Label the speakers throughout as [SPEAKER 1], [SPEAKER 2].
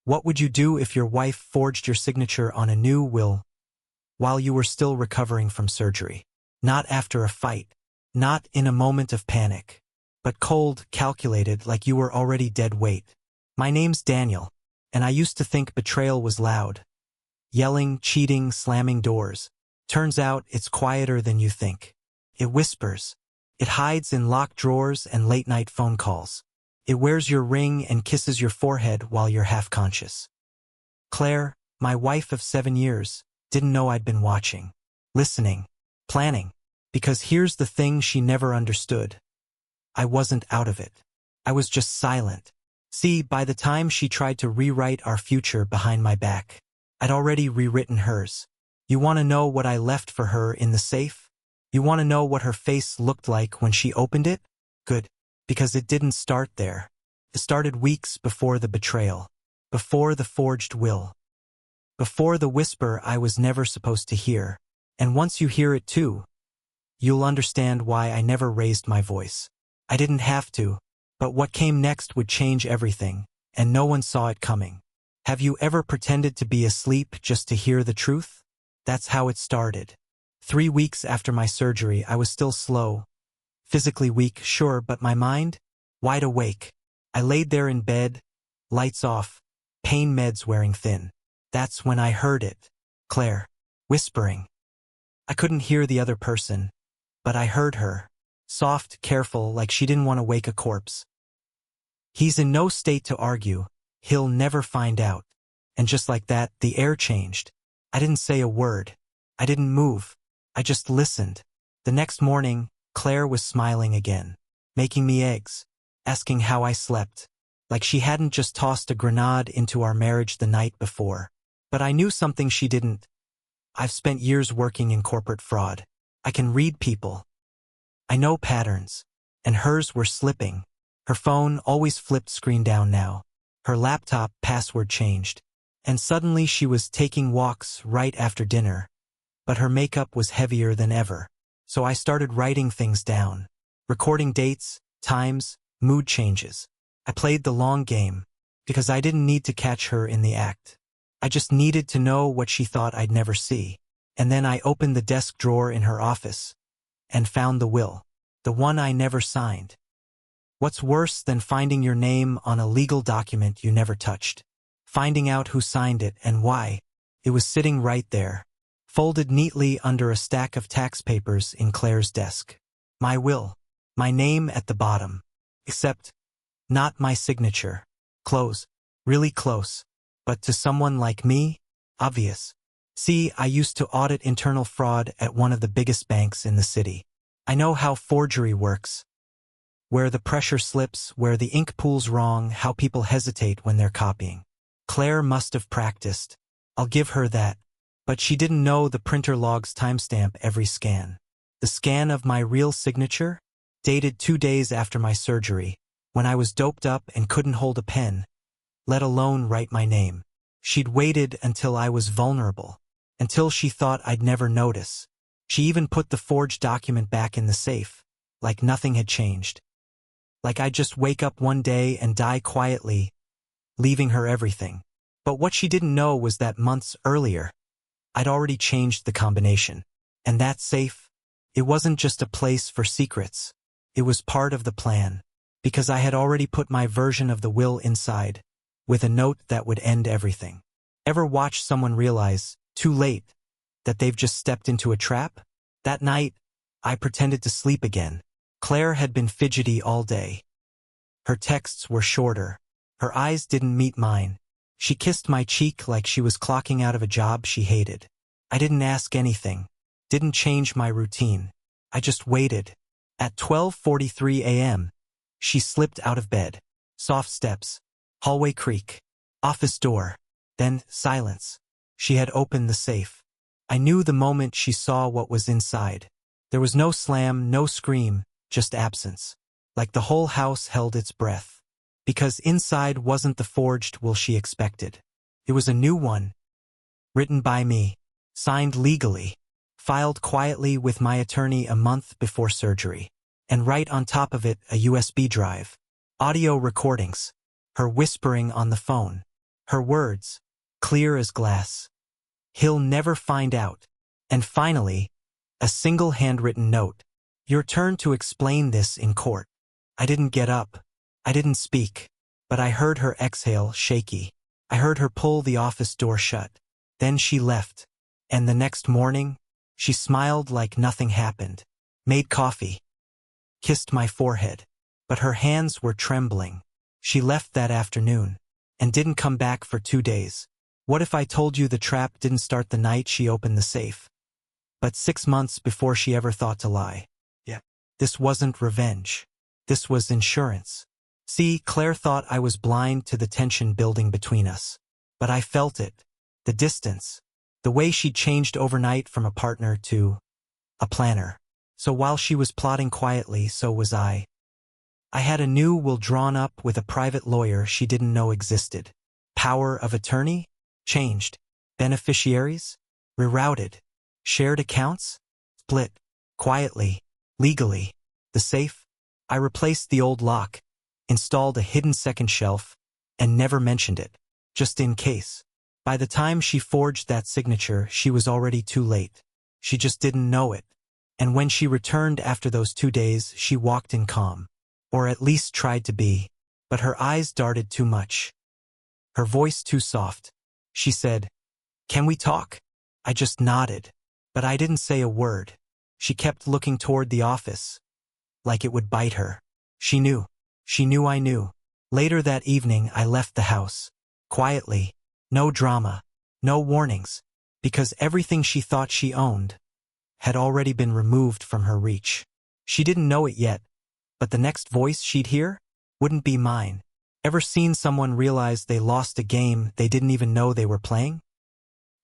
[SPEAKER 1] What would you do if your wife forged your signature on a new will while you were still recovering from surgery? Not after a fight, not in a moment of panic, but cold, calculated, like you were already dead weight. My name's Daniel, and I used to think betrayal was loud. Yelling, cheating, slamming doors. Turns out it's quieter than you think. It whispers. It hides in locked drawers and late-night phone calls. It wears your ring and kisses your forehead while you're half-conscious. Claire, my wife of 7 years, didn't know I'd been watching, listening, planning, because here's the thing she never understood. I wasn't out of it. I was just silent. See, by the time she tried to rewrite our future behind my back, I'd already rewritten hers. You want to know what I left for her in the safe? You want to know what her face looked like when she opened it? Good, because it didn't start there. It started weeks before the betrayal, before the forged will, before the whisper I was never supposed to hear. And once you hear it too, you'll understand why I never raised my voice. I didn't have to, but what came next would change everything, and no one saw it coming. Have you ever pretended to be asleep just to hear the truth? That's how it started. 3 weeks after my surgery, I was still slow. Physically weak, sure, but my mind? Wide awake. I laid there in bed, lights off, pain meds wearing thin. That's when I heard it. Claire. Whispering. I couldn't hear the other person, but I heard her. Soft, careful, like she didn't want to wake a corpse. He's in no state to argue. He'll never find out. And just like that, the air changed. I didn't say a word. I didn't move. I just listened. The next morning, Claire was smiling again, making me eggs, asking how I slept, like she hadn't just tossed a grenade into our marriage the night before. But I knew something she didn't. I've spent years working in corporate fraud. I can read people. I know patterns. And hers were slipping. Her phone always flipped screen down now. Her laptop password changed. And suddenly she was taking walks right after dinner. But her makeup was heavier than ever. So I started writing things down. Recording dates, times, mood changes. I played the long game. Because I didn't need to catch her in the act. I just needed to know what she thought I'd never see. And then I opened the desk drawer in her office. And found the will. The one I never signed. What's worse than finding your name on a legal document you never touched? Finding out who signed it and why. It was sitting right there, folded neatly under a stack of tax papers in Claire's desk. My will. My name at the bottom. Except, not my signature. Close. Really close. But to someone like me, obvious. See, I used to audit internal fraud at one of the biggest banks in the city. I know how forgery works. Where the pressure slips, where the ink pools wrong, how people hesitate when they're copying. Claire must have practiced. I'll give her that. But she didn't know the printer logs timestamp every scan. The scan of my real signature? Dated 2 days after my surgery, when I was doped up and couldn't hold a pen, let alone write my name. She'd waited until I was vulnerable. Until she thought I'd never notice. She even put the forged document back in the safe, like nothing had changed. Like I'd just wake up one day and die quietly, leaving her everything. But what she didn't know was that months earlier, I'd already changed the combination. And that safe, it wasn't just a place for secrets. It was part of the plan, because I had already put my version of the will inside, with a note that would end everything. Ever watch someone realize, too late, that they've just stepped into a trap? That night, I pretended to sleep again. Claire had been fidgety all day. Her texts were shorter. Her eyes didn't meet mine. She kissed my cheek like she was clocking out of a job she hated. I didn't ask anything. Didn't change my routine. I just waited. At 12:43 a.m., she slipped out of bed. Soft steps. Hallway creak. Office door. Then silence. She had opened the safe. I knew the moment she saw what was inside. There was no slam, no scream, just absence. Like the whole house held its breath. Because inside wasn't the forged will she expected. It was a new one. Written by me. Signed legally. Filed quietly with my attorney a month before surgery. And right on top of it, a USB drive. Audio recordings. Her whispering on the phone. Her words, clear as glass. He'll never find out. And finally, a single handwritten note. Your turn to explain this in court. I didn't get up. I didn't speak. But I heard her exhale, shaky. I heard her pull the office door shut. Then she left. And the next morning, she smiled like nothing happened. Made coffee. Kissed my forehead. But her hands were trembling. She left that afternoon. And didn't come back for 2 days. What if I told you the trap didn't start the night she opened the safe? But 6 months before she ever thought to lie. Yeah. This wasn't revenge. This was insurance. See, Claire thought I was blind to the tension building between us. But I felt it. The distance. The way she'd changed overnight from a partner to a planner. So while she was plotting quietly, so was I. I had a new will drawn up with a private lawyer she didn't know existed. Power of attorney? Changed. Beneficiaries? Rerouted. Shared accounts? Split. Quietly. Legally. The safe? I replaced the old lock, installed a hidden second shelf, and never mentioned it. Just in case. By the time she forged that signature, she was already too late. She just didn't know it. And when she returned after those 2 days, she walked in calm. Or at least tried to be. But her eyes darted too much. Her voice too soft. She said, "Can we talk?" I just nodded. But I didn't say a word. She kept looking toward the office. Like it would bite her. She knew. She knew I knew. Later that evening, I left the house. Quietly. No drama. No warnings. Because everything she thought she owned had already been removed from her reach. She didn't know it yet. But the next voice she'd hear wouldn't be mine. Ever seen someone realize they lost a game they didn't even know they were playing?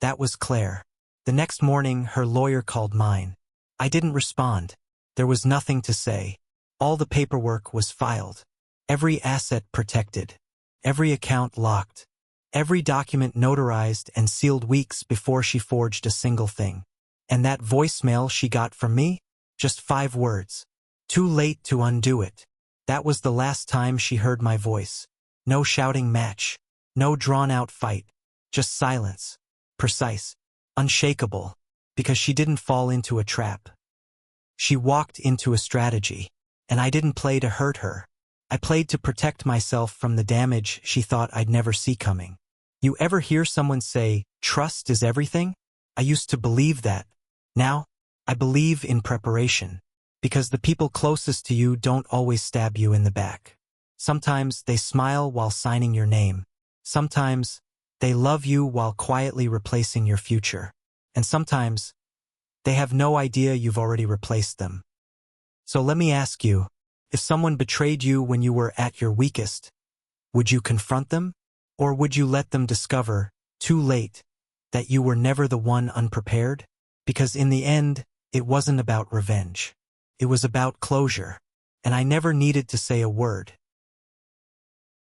[SPEAKER 1] That was Claire. The next morning, her lawyer called mine. I didn't respond. There was nothing to say. All the paperwork was filed. Every asset protected. Every account locked. Every document notarized and sealed weeks before she forged a single thing. And that voicemail she got from me? Just 5 words. Too late to undo it. That was the last time she heard my voice. No shouting match. No drawn-out fight. Just silence. Precise. Unshakable. Because she didn't fall into a trap. She walked into a strategy. And I didn't play to hurt her. I played to protect myself from the damage she thought I'd never see coming. You ever hear someone say, "Trust is everything"? I used to believe that. Now, I believe in preparation. Because the people closest to you don't always stab you in the back. Sometimes they smile while signing your name. Sometimes they love you while quietly replacing your future. And sometimes they have no idea you've already replaced them. So let me ask you, if someone betrayed you when you were at your weakest, would you confront them? Or would you let them discover, too late, that you were never the one unprepared? Because in the end, it wasn't about revenge. It was about closure. And I never needed to say a word.